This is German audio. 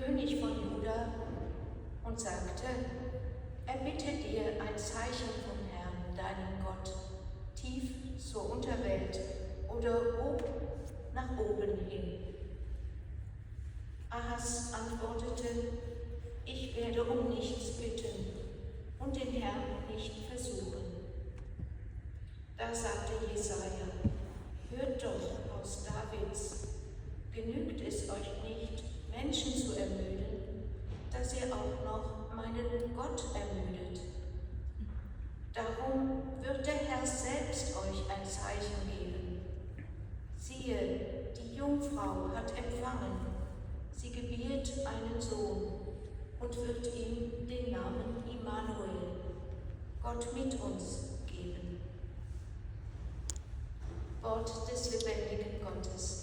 König von Juda, und sagte, erbitte dir ein Zeichen vom Herrn, deinem Gott, tief zur Unterwelt oder nach oben hin. Ahas antwortete, ich werde um nichts bitten und den Herrn nicht versuchen. Da sagte Jesaja, hört doch, Haus Davids, genügt es euch nicht, Menschen zu ermüden, dass ihr auch noch meinen Gott ermüdet. Darum wird der Herr selbst euch ein Zeichen geben. Siehe, die Jungfrau hat empfangen, sie gebiert einen Sohn und wird ihm den Namen Immanuel, Gott mit uns, geben. Wort des lebendigen Gottes.